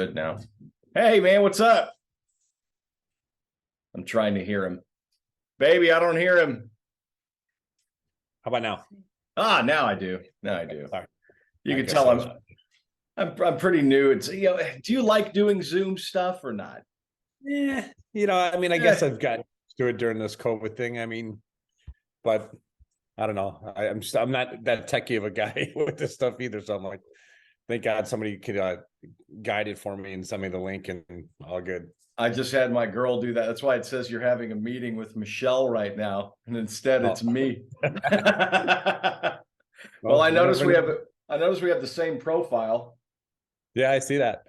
Good now. Hey man, what's up? I'm trying to hear him. Baby, I don't hear him. How about now? Now I do. Now I do. Sorry. You I can guess tell I I'm was. I'm pretty new. It's do you like doing Zoom stuff or not? Yeah, I guess Eh, I've got to do it during this COVID thing. But I don't know. I'm not that techie of a guy with this stuff either. So I'm like, thank God somebody could guide it for me and send me the link, and all good. I just had my girl do that. That's why it says you're having a meeting with Michelle right now, and instead Oh, it's me. Well, well, you never know. I notice we have the same profile. Yeah, I see that.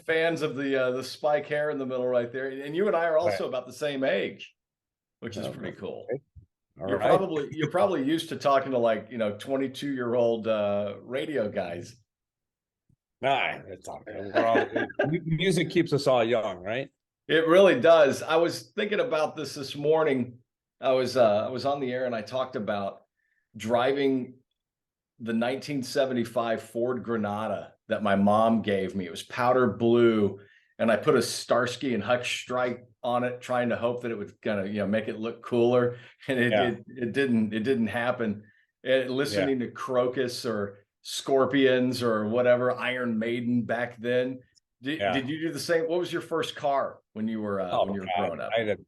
Fans of the spike hair in the middle right there, and you and I are All right. also about the same age, which is pretty cool. Okay. All You're right. probably used to talking to 22-year-old radio guys. Nah, it's all good. Music keeps us all young, right? It really does. I was thinking about this morning. I was on the air and I talked about driving the 1975 Ford Granada that my mom gave me. It was powder blue, and I put a Starsky and Hutch stripe on it, trying to hope that it would kind of make it look cooler. And Yeah. it didn't happen. Yeah. Listening to Crocus or Scorpions or whatever, Iron Maiden back then. Did Yeah. you do the same? What was your first car Oh when you were God, growing up? I had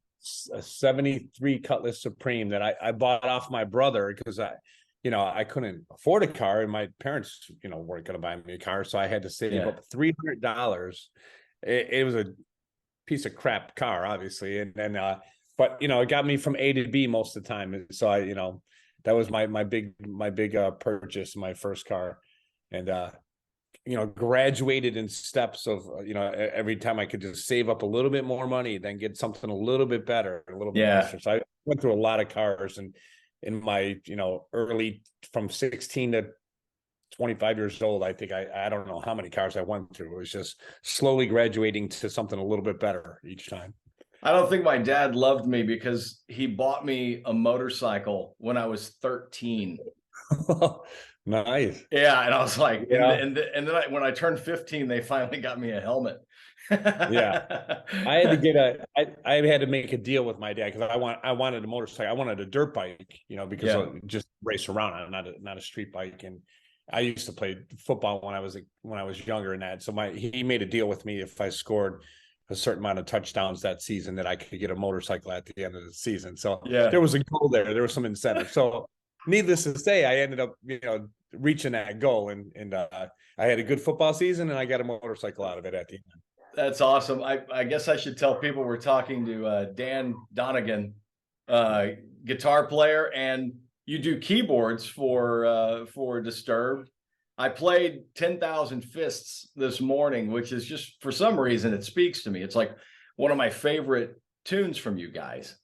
a 73 Cutlass Supreme that I bought off my brother because I couldn't afford a car, and my parents, weren't going to buy me a car. So I had to save Yeah. up $300. It was a piece of crap car, obviously. But it got me from A to B most of the time. And so that was my big purchase, my first car. And, graduated in steps of, every time I could just save up a little bit more money, then get something a little bit better, a little bit Yeah. nicer. So I went through a lot of cars, and in my, early from 16 to 25 years old, I think I don't know how many cars I went through. It was just slowly graduating to something a little bit better each time. I don't think my dad loved me because he bought me a motorcycle when I was 13. Nice. Yeah, and I was like, Yeah. and then when I turned 15, they finally got me a helmet. Yeah. I had to get I had to make a deal with my dad because I wanted a motorcycle. I wanted a dirt bike, because Yeah. just race around on, not a street bike. And I used to play football when I was younger, and that. So he made a deal with me if I scored a certain amount of touchdowns that season that I could get a motorcycle at the end of the season. So Yeah. there was a goal there. There was some incentive. So needless to say, I ended up, reaching that goal, and I had a good football season, and I got a motorcycle out of it at the end. That's awesome. I guess I should tell people we're talking to Dan Donegan, uh, guitar player, and you do keyboards for Disturbed. I played 10,000 Fists this morning, which is just, for some reason, it speaks to me. It's like one of my favorite tunes from you guys.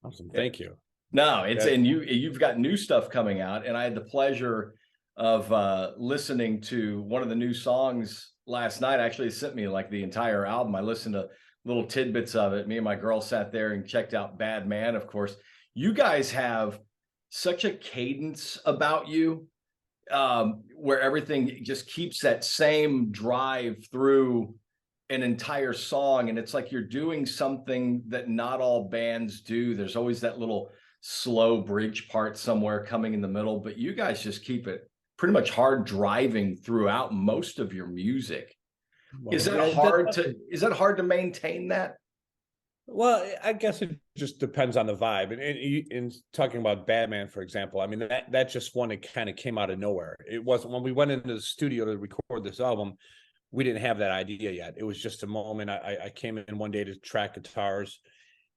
Awesome. Thank you. No, Yeah. and you've got new stuff coming out, and I had the pleasure of listening to one of the new songs last night. Actually, it sent me like the entire album. I listened to little tidbits of it. Me and my girl sat there and checked out Bad Man, of course. You guys have such a cadence about you, where everything just keeps that same drive through an entire song, and it's like you're doing something that not all bands do. There's always that little slow bridge part somewhere coming in the middle, but you guys just keep it pretty much hard driving throughout most of your music. Well, yeah, Is that hard to maintain that? well, I guess it just depends on the vibe. And talking about Batman, for example, I mean, that just one, it kind of came out of nowhere. It wasn't when we went into the studio to record this album, we didn't have that idea yet. It was just a moment. I came in one day to track guitars,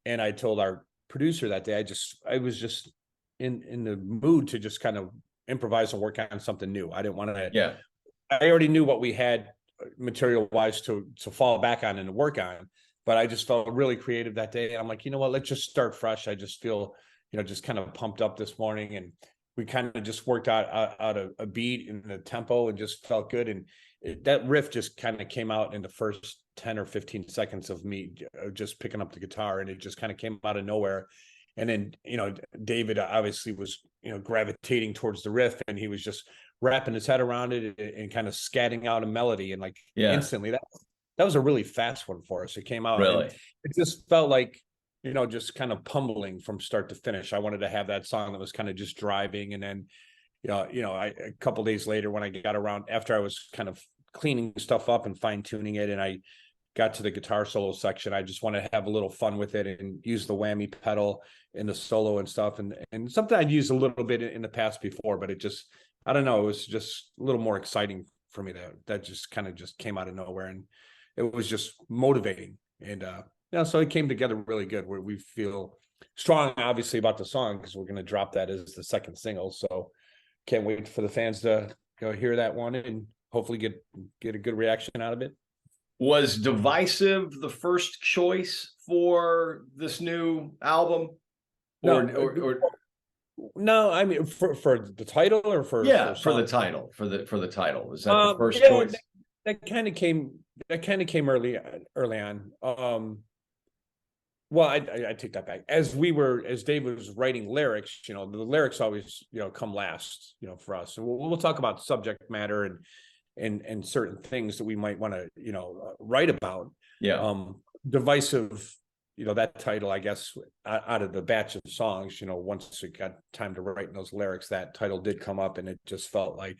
and I told our producer that day, I was just in the mood to just kind of improvise and work on something new. I didn't want to. Yeah. I already knew what we had material wise to fall back on and to work on, but I just felt really creative that day. And I'm like, you know what, let's just start fresh. I just feel, just kind of pumped up this morning, and we kind of just worked out a beat in the tempo and just felt good. And that riff just kind of came out in the first 10 or 15 seconds of me just picking up the guitar, and it just kind of came out of nowhere. And then, David obviously was, gravitating towards the riff, and he was just wrapping his head around it and kind of scatting out a melody. And like Yeah. instantly that was a really fast one for us. It came out and Really? it just felt like, just kind of pummeling from start to finish. I wanted to have that song that was kind of just driving. And then, a couple days later when I got around, after I was kind of cleaning stuff up and fine tuning it, and I got to the guitar solo section, I just wanted to have a little fun with it and use the whammy pedal in the solo and stuff. And something I'd used a little bit in the past before, but it just, I don't know, it was just a little more exciting for me that just kind of just came out of nowhere. And it was just motivating. And, so it came together really good, where we feel strong, obviously, about the song, because we're going to drop that as the second single. So can't wait for the fans to hear that one and hopefully get a good reaction out of it. Was Divisive the first choice for this new album? No, I mean for the title, or for the title. For the title. Is that the first choice? That kind of came early on. Well, I take that back. As Dave was writing lyrics, the lyrics always, come last, for us. And we'll talk about subject matter and certain things that we might want to, write about. Yeah. Divisive, that title, I guess, out of the batch of songs, once it got time to write those lyrics, that title did come up, and it just felt like,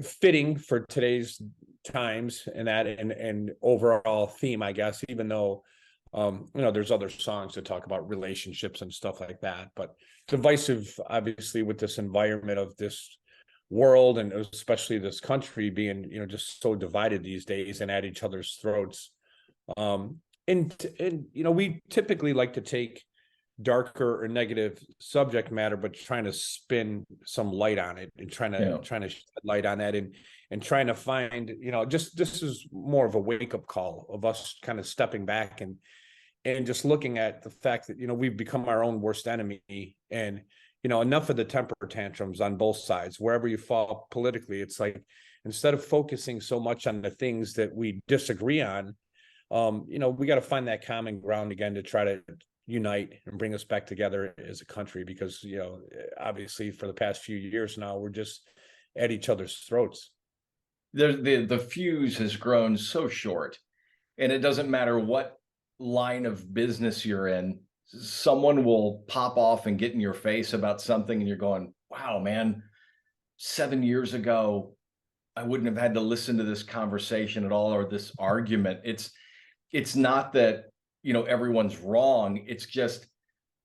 fitting for today's times and overall theme, I guess, even though, there's other songs that talk about relationships and stuff like that, but Divisive, obviously, with this environment of this world, and especially this country being, just so divided these days and at each other's throats. And we typically like to take darker or negative subject matter, but trying to spin some light on it and trying to shed light on that and trying to find, just, this is more of a wake-up call of us kind of stepping back and just looking at the fact that, we've become our own worst enemy. And, enough of the temper tantrums on both sides, wherever you fall politically. It's like, instead of focusing so much on the things that we disagree on, we got to find that common ground again to try to unite and bring us back together as a country, because, obviously for the past few years now, we're just at each other's throats. The fuse has grown so short, and it doesn't matter what line of business you're in, someone will pop off and get in your face about something, and you're going, wow, man, 7 years ago, I wouldn't have had to listen to this conversation at all, or this argument. It's not that, everyone's wrong. It's just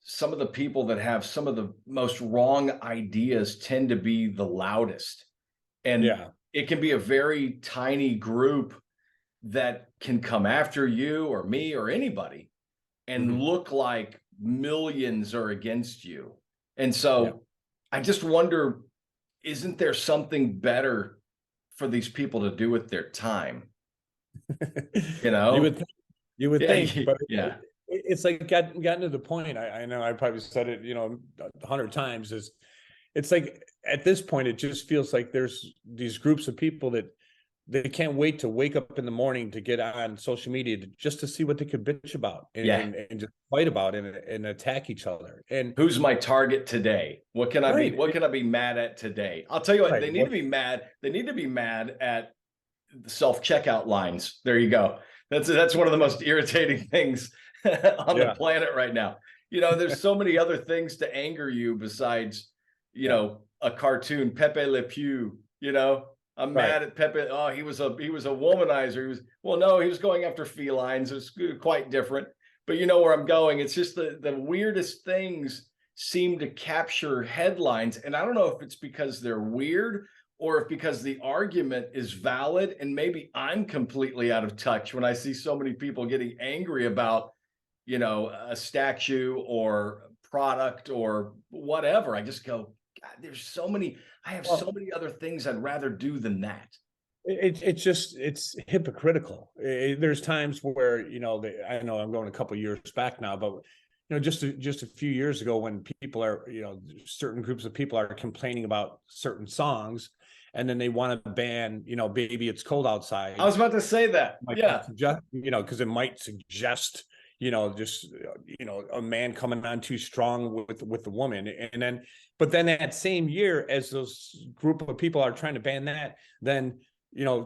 some of the people that have some of the most wrong ideas tend to be the loudest. And it can be a very tiny group that can come after you or me or anybody and look like millions are against you. And so I just wonder, isn't there something better for these people to do with their time? You would think, but it's like gotten to the point. I know I probably said it, 100 times. It's like at this point, it just feels like there's these groups of people that they can't wait to wake up in the morning to get on social media just to see what they could bitch about and just fight about and attack each other. And who's my target today? What can I be? What can I be mad at today? I'll tell you what, they need to be mad. They need to be mad at the self-checkout lines. There you go. That's one of the most irritating things on the planet right now. There's so many other things to anger you besides, a cartoon, Pepe Le Pew. I'm mad at Pepe. Oh, he was a womanizer. He was going after felines. It was quite different. But you know where I'm going. It's just the weirdest things seem to capture headlines, and I don't know if it's because they're weird, or if because the argument is valid, and maybe I'm completely out of touch when I see so many people getting angry about, a statue or product or whatever. I just go, God, there's so many, I have so many other things I'd rather do than that. It's hypocritical. There's times where, I know I'm going a couple of years back now, but just a few years ago, when people are, certain groups of people are complaining about certain songs, and then they want to ban, Baby It's Cold Outside. I was about to say that. Because it might suggest, a man coming on too strong with the woman. But then that same year, as those group of people are trying to ban that, then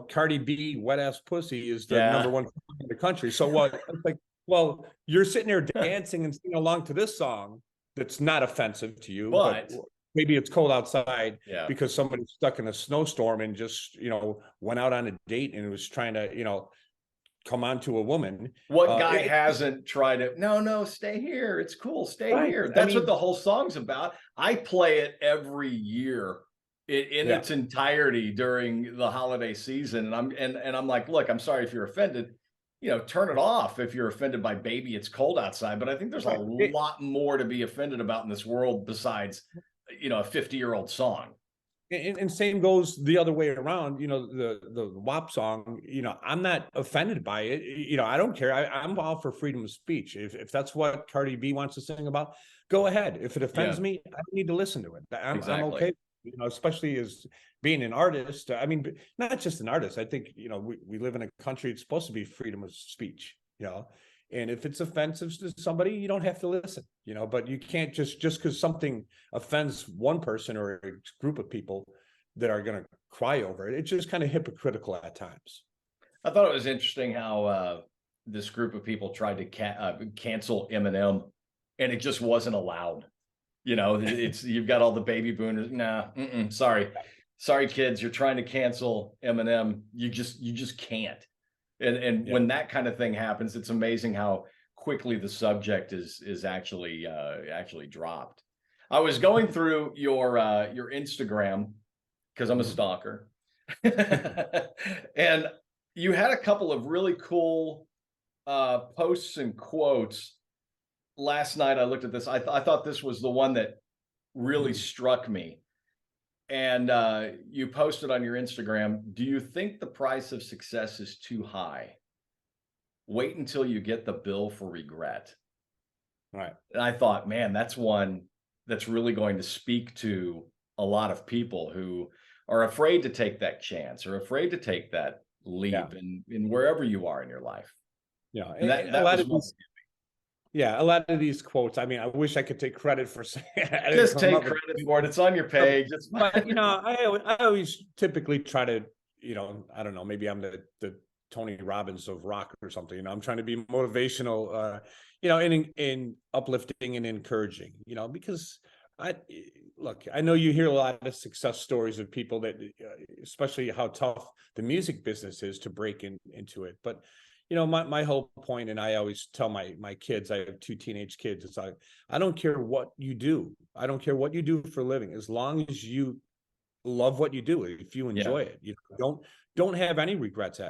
Cardi B, Wet Ass Pussy is the number Yeah. one song in the country. So what? It's like, well, you're sitting there dancing and singing along to this song that's not offensive to you, but But maybe it's cold outside yeah, because somebody's stuck in a snowstorm and just, went out on a date and was trying to, come on to a woman. what guy hasn't tried it? No, no, stay here. It's cool. Stay Right. here. I That's what mean, the whole song's about. I play it every year in yeah. its entirety during the holiday season. And I'm like, look, I'm sorry if you're offended. Turn it off if you're offended by "Baby, It's Cold Outside." But I think there's a Right. lot more to be offended about in this world besides, a 50-year-old song. And same goes the other way around. The WAP song, I'm not offended by it. I don't care. I'm all for freedom of speech. If that's what Cardi B wants to sing about, go ahead. If it offends Yeah, me, I don't need to listen to it. I'm exactly. okay. Especially as being an artist. I mean, not just an artist. I think we live in a country. It's supposed to be freedom of speech. And if it's offensive to somebody, you don't have to listen. But you can't just because something offends one person or a group of people that are going to cry over it. It's just kind of hypocritical at times. I thought it was interesting how this group of people tried to cancel Eminem, and it just wasn't allowed. It's you've got all the baby boomers. Nah, sorry, kids, you're trying to cancel Eminem. You just can't. And Yeah. when that kind of thing happens, it's amazing how quickly the subject is actually dropped. I was going through your Instagram because I'm a Mhm. stalker. And you had a couple of really cool posts and quotes. Last night I looked at this. I thought this was the one that really Mhm. struck me. And you posted on your Instagram, "Do you think the price of success is too high? Wait until you get the bill for regret." Right. And I thought, man, that's one that's really going to speak to a lot of people who are afraid to take that chance or afraid to take that Yeah. leap in wherever you are in your life. Yeah. And that A that lot was of one. these. Yeah, a lot of these quotes. I mean, I wish I could take credit for saying I didn't Just come take up with. credit for it. It's on your But, page. It's but fine. I always typically try to, I don't know, maybe I'm the Tony Robbins of rock or something. I'm trying to be motivational, in uplifting and encouraging, because I look, I know you hear a lot of success stories of people that, especially how tough the music business is to break into it. But my whole point, and I always tell my kids, I have two teenage kids, it's like, I don't care what you do. I don't care what you do for a living, as long as you love what you do, if you Yeah. enjoy it. Don't have any regrets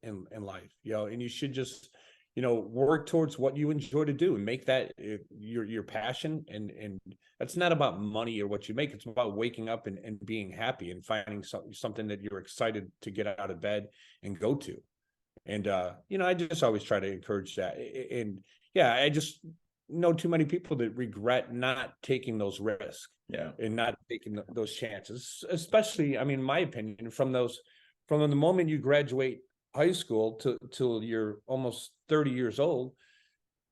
in life, and you should just work towards what you enjoy to do and make that your passion. And that's not about money or what you make. It's about waking up and being happy and finding something that you're excited to get out of bed and go to. And I just always try to encourage that. And yeah, I just know too many people that regret not taking those risks Yeah. and not taking those chances, especially, I mean, in my opinion, from the moment you graduate high school till you're almost 30 years old.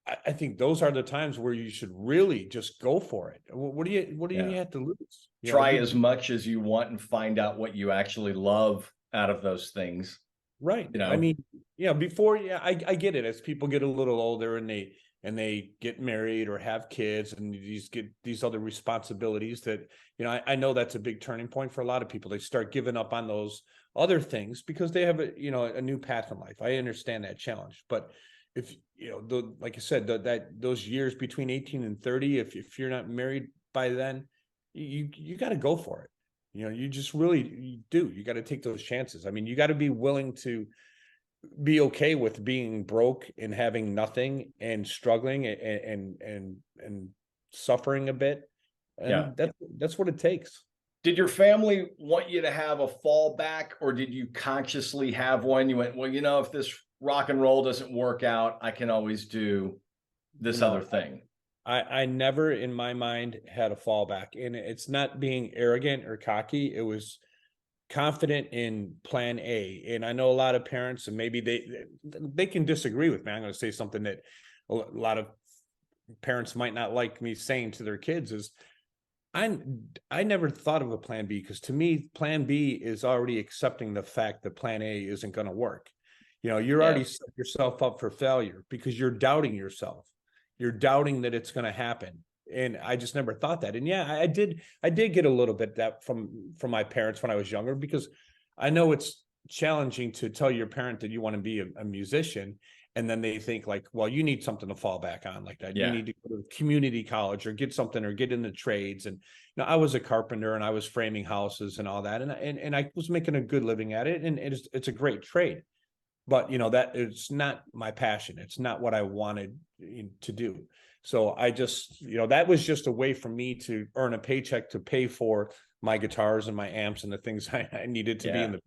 I think those are the times where you should really just go for it. What do you Yeah. have to lose? Try as much as you want and find out what you actually love out of those things. Right. You I know, mean, before, yeah, I get it. As people get a little older and they get married or have kids and get these other responsibilities that, I know that's a big turning point for a lot of people. They start giving up on those other things because they have a new path in life. I understand that challenge. But if, like I said, those years between 18 and 30, if you're not married by then, you got to go for it. You just really you do. You got to take those chances. I mean, you got to be willing to be okay with being broke and having nothing and struggling and suffering a bit. yeah. And that's what it takes. Did your family want you to have a fallback, or did you consciously have one? You went, well, if this rock and roll doesn't work out, I can always do You this other know, thing. I never in my mind had a fallback, and it's not being arrogant or cocky. It was confident in plan A. And I know a lot of parents, and maybe they can disagree with me. I'm going to say something that a lot of parents might not like me saying to their kids is, I I never thought of a plan B, because to me, plan B is already accepting the fact that plan A isn't going to work. You're Yeah. already set yourself up for failure because you're doubting yourself. You're doubting that it's going to happen. And I just never thought that. And yeah, I did get a little bit that from my parents when I was younger, because I know it's challenging to tell your parent that you want to be a musician, and then they think like, well, you need something to fall back on like that. You Yeah. need to go to community college or get something or get in the trades. And I was a carpenter and I was framing houses and all that, and I was making a good living at it, and it's a great trade. But that it's not my passion. It's not what I wanted to do. So I just, that was just a way for me to earn a paycheck to pay for my guitars and my amps and the things I needed to be Yeah. in the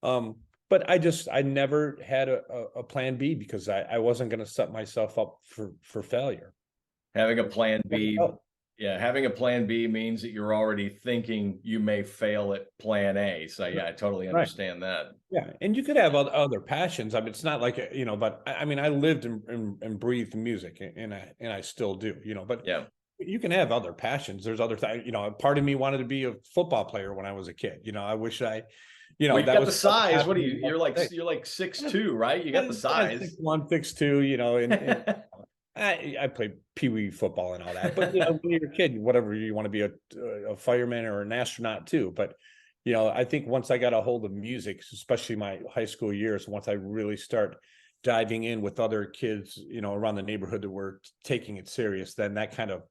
band. But I never had a plan B, because I wasn't going to set myself up for failure. Having a plan B. Yeah. Having a plan B means that you're already thinking you may fail at plan A. So yeah, I totally Right. understand that. Yeah. And you could have other passions. I mean, it's not like, but I mean, I lived and breathed music, and I still do, but Yeah. you can have other passions. There's other things, part of me wanted to be a football player when I was a kid. I wish Well, you've that got the was stuff that size. What are happened you? in You're my like day. you're like 6'2", right? You got the Yeah, size. 6'1", 6'2", and I played pee wee football and all that. But when you're a kid, whatever, you want to be a fireman or an astronaut too. But I think once I got a hold of music, especially my high school years, once I really start diving in with other kids, around the neighborhood that were taking it serious, then that kind of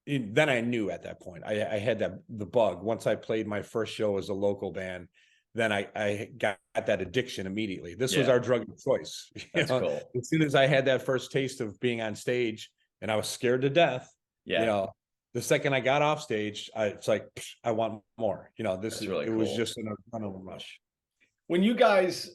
then I knew at that point I had the bug. Once I played my first show as a local band, then I got that addiction immediately. This was Yeah. our drug of choice. That's cool. As soon as I had that first taste of being on stage, and I was scared to death, Yeah. the second I got off stage, it's like, I want more. That's really It was cool. just an adrenaline rush. When you guys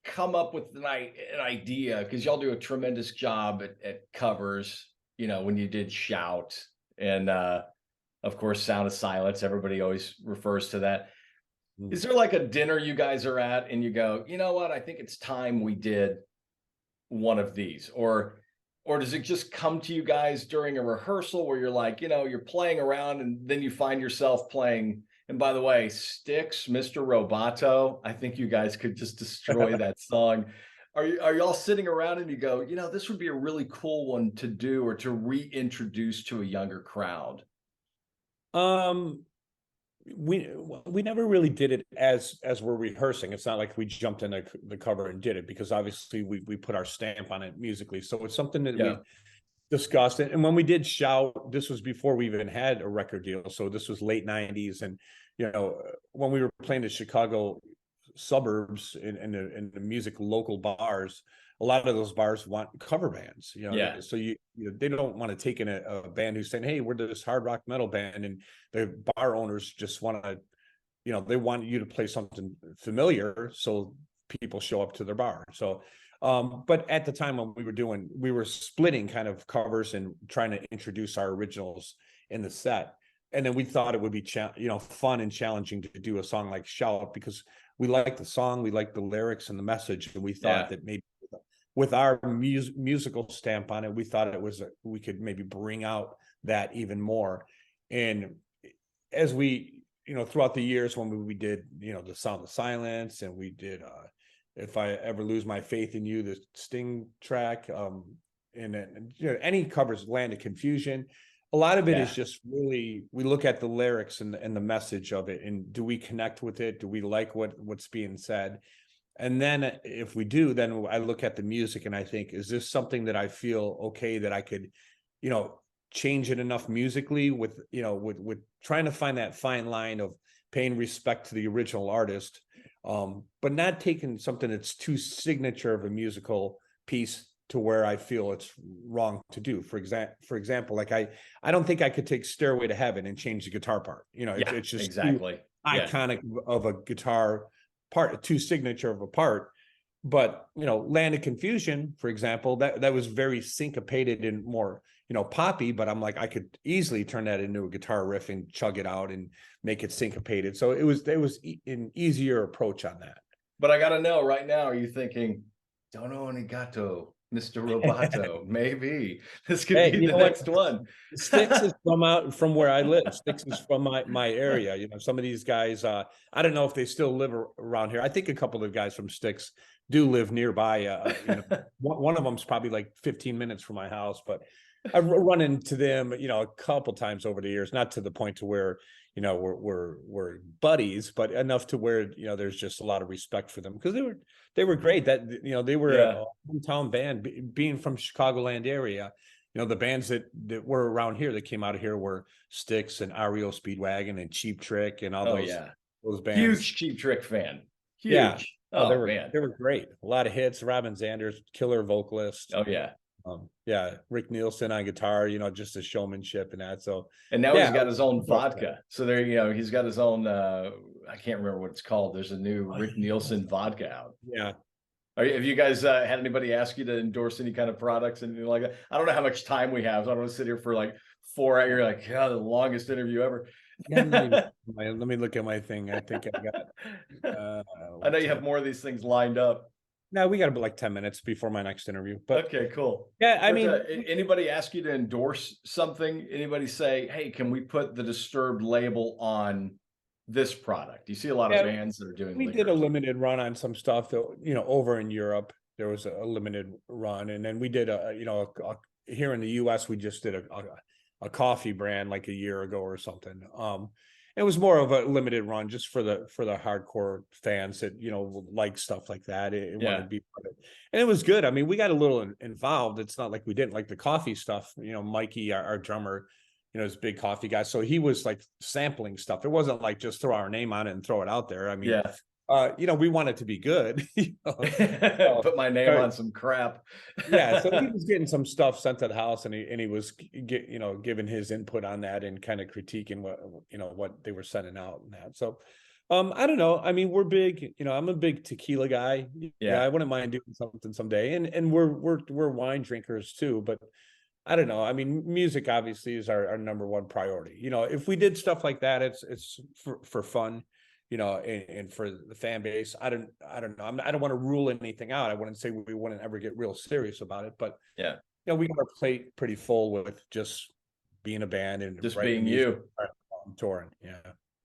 come up with an idea, because y'all do a tremendous job at covers, when you did Shout and of course Sound of Silence, everybody always refers to that. Is there like a dinner you guys are at and you go, you know what, I think it's time we did one of these? Or does it just come to you guys during a rehearsal where you're like, you're playing around and then you find yourself playing? And by the way, Styx, Mr. Roboto, I think you guys could just destroy that song. Are y'all sitting around and you go, this would be a really cool one to do or to reintroduce to a younger crowd? Um, we never really did it as we're rehearsing. It's not like we jumped in the cover and did it, because obviously we put our stamp on it musically. So it's something that Yeah. we discussed it. And when we did Shout, this was before we even had a record deal. So this was late 90s. And, when we were playing the Chicago suburbs in the music local bars, a lot of those bars want cover bands, Yeah. so they don't want to take in a band who's saying, hey, we're this hard rock metal band, and the bar owners just want to, they want you to play something familiar so people show up to their bar. So but at the time when we were splitting kind of covers and trying to introduce our originals in the set. And then we thought it would be fun and challenging to do a song like Shout, because we liked the song, we liked the lyrics and the message, and we thought that maybe with our musical stamp on it, we thought we could maybe bring out that even more. And as we, throughout the years when we did, the Sound of Silence, and we did If I Ever Lose My Faith in You, the Sting track, and any covers, Land of Confusion. A lot of it is just really, we look at the lyrics and the message of it, and do we connect with it? Do we like what's being said? And then if we do, then I look at the music and I think, is this something that I feel okay that I could, change it enough musically with trying to find that fine line of paying respect to the original artist, but not taking something that's too signature of a musical piece to where I feel it's wrong to do. For example, like I don't think I could take Stairway to Heaven and change the guitar part. It's just exactly iconic of a guitar part, too signature of a part. But Land of Confusion, for example, that was very syncopated and more poppy. But I'm like, I could easily turn that into a guitar riff and chug it out and make it syncopated. So it was an easier approach on that. But I got to know right now, are you thinking Dono Arigato Mr. Roboto, maybe this could Hey, be you the know what? next one. Sticks is from out from where I live. Sticks is from my area. You know, some of these guys, I don't know if they still live around here. I think a couple of guys from Sticks do live nearby. You know, one of them's probably like 15 minutes from my house, but I've run into them, you know, a couple times over the years, not to the point to where, you know, we're buddies, but enough to where, you know, there's just a lot of respect for them because they were great. That, you know, they were Yeah. a hometown band, being from Chicagoland area. You know, the bands that were around here that came out of here were Styx and REO Speedwagon and Cheap Trick and all Oh yeah. those bands. Huge Cheap Trick fan. Yeah. Huge. Oh, Oh man. they were great. A lot of hits. Robin Zanders, killer vocalist. Oh yeah. Yeah, Rick Nielsen on guitar, you know, just the showmanship and that. So And now he's yeah, got his own vodka. So there you go. He's got his own I can't remember what it's called. There's a new Rick Nielsen vodka out. yeah. Have you guys had anybody ask you to endorse any kind of products, anything like that? I don't know how much time we have, so I don't want to sit here for like 4 hours. You're like, yeah, the longest interview ever. Let me look at my thing. I think I got I know you have more of these things lined up. no, we got about like 10 minutes before my next interview. But Okay, cool. yeah, I But, mean, anybody ask you to endorse something? Anybody say, hey, can we put the Disturbed label on this product? You see a lot of yeah, bands that are doing we did a liquors. limited run on some stuff that, you know, over in Europe. There was a limited run, and then we did here in the US we just did a coffee brand like a year ago or something. It was more of a limited run just for the hardcore fans that, you know, like stuff like that. It wanted to be part of it. And it was good. I mean, we got a little involved. It's not like we didn't like the coffee stuff. You know, Mikey, our drummer, you know, is a big coffee guy. So he was like sampling stuff. It wasn't like just throw our name on it and throw it out there. I mean, Yeah. you know, we want it to be good. You know? Put my name on some crap. Yeah, so he was getting some stuff sent to the house, and he was giving his input on that and kind of critiquing what they were sending out and that. So I don't know. I mean, we're big, you know, I'm a big tequila guy. Yeah, I wouldn't mind doing something someday. And we're wine drinkers too, but I don't know. I mean, music obviously is our number one priority. You know, if we did stuff like that, it's for fun, you know, and for the fan base. I don't know. I don't want to rule anything out. I wouldn't say we wouldn't ever get real serious about it, but Yeah. you know, we got our plate pretty full with just being a band and Just writing being music, you. touring. Yeah.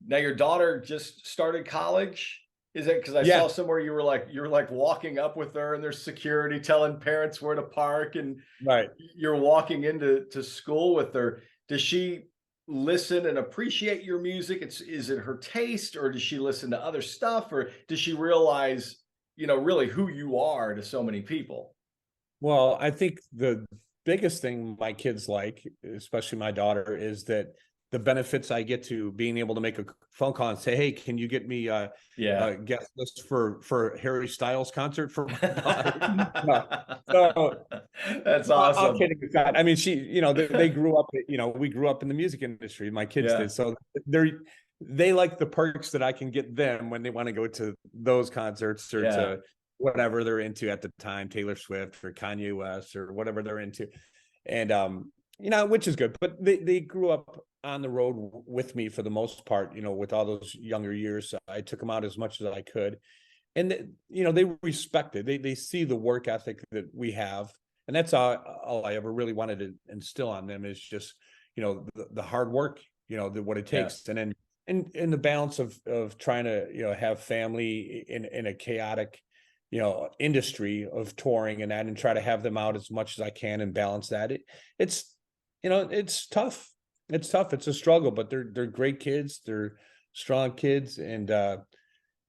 Now your daughter just started college. Is it because I Yeah. saw somewhere you were like walking up with her and there's security telling parents where to park and Right. you're walking into school with her. Does she listen and appreciate your music? Is it her taste, or does she listen to other stuff, or does she realize, you know, really who you are to so many people? Well, I think the biggest thing my kids like, especially my daughter, is that the benefits I get to being able to make a phone call and say, "Hey, can you get me a guest list for Harry Styles concert for my daughter?" So That's awesome. I'm kidding aside. I mean, you know, they grew up, you know, we grew up in the music industry. My kids did, so they like the perks that I can get them when they want to go to those concerts or to whatever they're into at the time, Taylor Swift or Kanye West or whatever they're into. And you know, which is good, but they grew up on the road with me for the most part, you know, with all those younger years. I took them out as much as I could. And you know, they respect it. They see the work ethic that we have. And that's all I ever really wanted to instill on them is just, you know, the hard work, you know, what it takes. And then in the balance of trying to, you know, have family in a chaotic, you know, industry of touring and that, and try to have them out as much as I can and balance that. It's, you know, it's tough. It's tough. It's a struggle, but they're great kids. They're strong kids. And,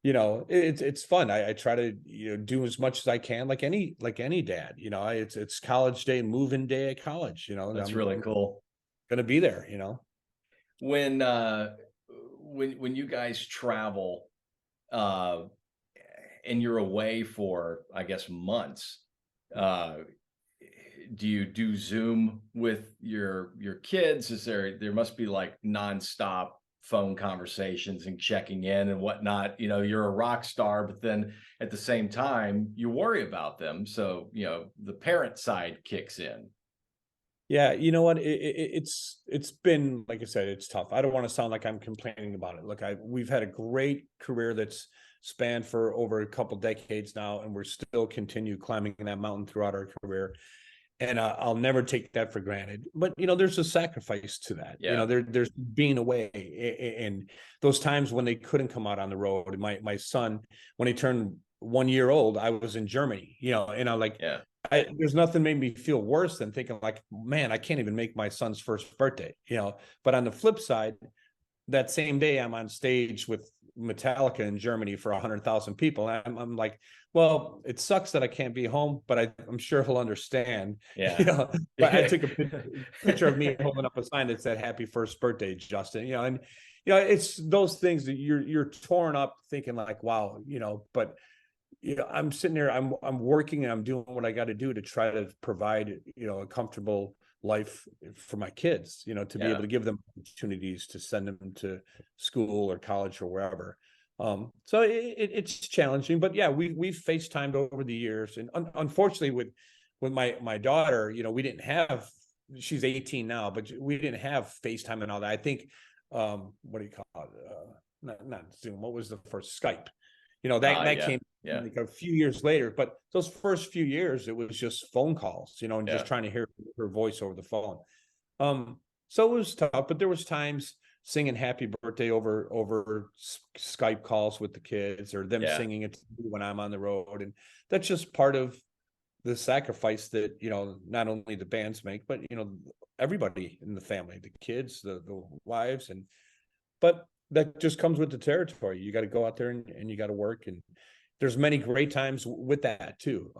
you know, it's fun. I try to, you know, do as much as I can, like any dad, you know, it's college day, moving day at college, you know. That's really cool. Gonna be there, you know. When you guys travel, and you're away for, I guess, months, do you do Zoom with your kids? There must be like nonstop phone conversations and checking in and whatnot. You know, you're a rock star, but then at the same time, you worry about them. So, you know, the parent side kicks in. Yeah, you know what? It's been, like I said, it's tough. I don't want to sound like I'm complaining about it. Look, we've had a great career that's spanned for over a couple decades now, and we're still continue climbing that mountain throughout our career. And I'll never take that for granted. But there's a sacrifice to that. Yeah. There's being away, and those times when they couldn't come out on the road. My son, when he turned 1 year old, I was in Germany. And I'm like, Yeah. there's nothing made me feel worse than thinking like, man, I can't even make my son's first birthday. But on the flip side, that same day I'm on stage with Metallica in Germany for 100,000 people. I'm like, well, it sucks that I can't be home, but I'm sure he'll understand. Yeah. But I took a picture of me holding up a sign that said "Happy First Birthday, Justin." And it's those things that you're torn up thinking like, wow, but I'm sitting there, I'm working, and I'm doing what I got to do to try to provide, a comfortable life for my kids, to be able to give them opportunities to send them to school or college or wherever. So it's challenging, but yeah, we've FaceTimed over the years, and unfortunately with my daughter, we didn't have. She's 18 now, but we didn't have FaceTime and all that. I think, what do you call it? Not Zoom. What was the first? Skype. That came like a few years later, but those first few years, it was just phone calls, and just trying to hear her voice over the phone. So it was tough, but there was times singing happy birthday over Skype calls with the kids, or them singing it to me when I'm on the road. And that's just part of the sacrifice that, not only the bands make, but, everybody in the family, the kids, the wives, but that just comes with the territory. You got to go out there and you got to work. And there's many great times with that too.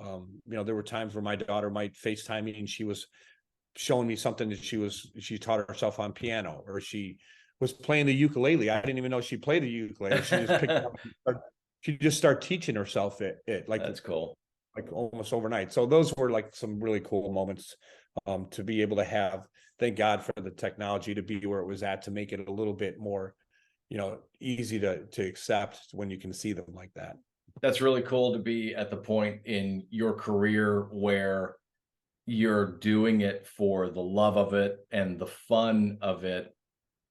There were times where my daughter might FaceTime me and she was showing me something that she taught herself on piano, or she was playing the ukulele. I didn't even know she played the ukulele. She just picked it up. She just started teaching herself it. Like, that's cool. Like almost overnight. So those were like some really cool moments to be able to have. Thank God for the technology to be where it was at, to make it a little bit more easy to accept when you can see them like that. That's really cool to be at the point in your career where you're doing it for the love of it and the fun of it.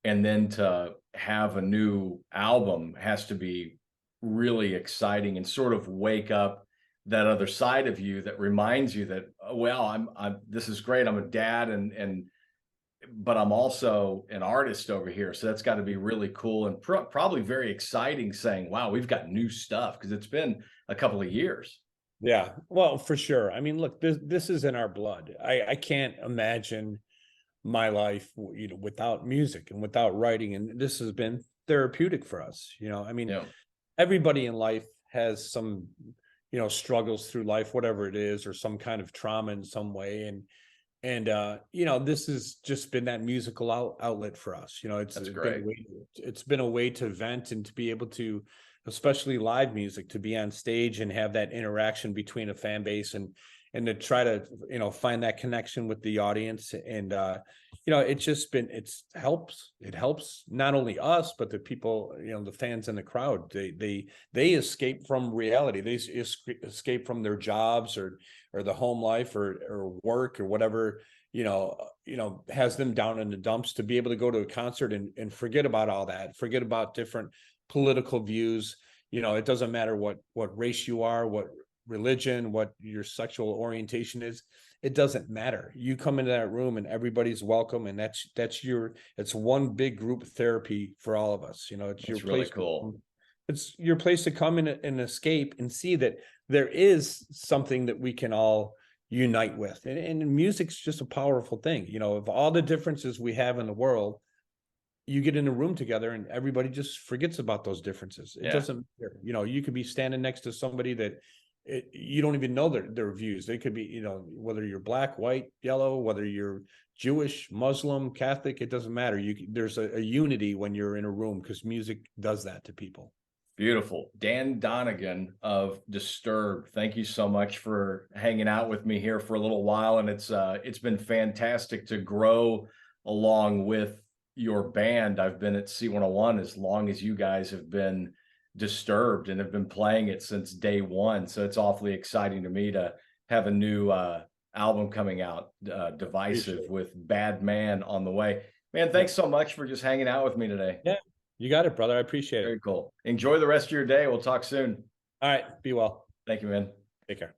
And then to have a new album has to be really exciting and sort of wake up that other side of you that reminds you that, well, I'm this is great. I'm a dad but I'm also an artist over here. So that's got to be really cool and probably very exciting, saying, wow, we've got new stuff, because it's been a couple of years. Yeah, well, for sure. I mean, look, this is in our blood. I can't imagine my life, without music and without writing. And this has been therapeutic for us. I mean, everybody in life has some, struggles through life, whatever it is, or some kind of trauma in some way. And this has just been that musical outlet for us. It's been a way to vent and to be able to, especially live music, to be on stage and have that interaction between a fan base and to try to, find that connection with the audience. And, it helps not only us, but the people, the fans in the crowd. They escape from reality. They escape from their jobs or the home life or work or whatever, has them down in the dumps, to be able to go to a concert and forget about all that, forget about different political views. It doesn't matter what race you are, what religion, what your sexual orientation is. It doesn't matter. You come into that room and everybody's welcome, and it's one big group therapy for all of us. It's your really place. Cool. It's your place to come in and escape and see that there is something that we can all unite with. And music's just a powerful thing. Of all the differences we have in the world, you get in a room together and everybody just forgets about those differences. It doesn't matter. You could be standing next to somebody that you don't even know their views. They could be, whether you're black, white, yellow, whether you're Jewish, Muslim, Catholic, it doesn't matter. There's a unity when you're in a room, because music does that to people. Beautiful. Dan Donegan of Disturbed, thank you so much for hanging out with me here for a little while. And it's been fantastic to grow along with your band. I've been at C101 as long as you guys have been Disturbed, and have been playing it since day one. So it's awfully exciting to me to have a new album coming out, Divisive, with Bad Man on the way. Man, thanks so much for just hanging out with me today. Yeah, You got it, brother. I appreciate it. Very cool. Enjoy the rest of your day. We'll talk soon. All right. Be well. Thank you, man. Take care.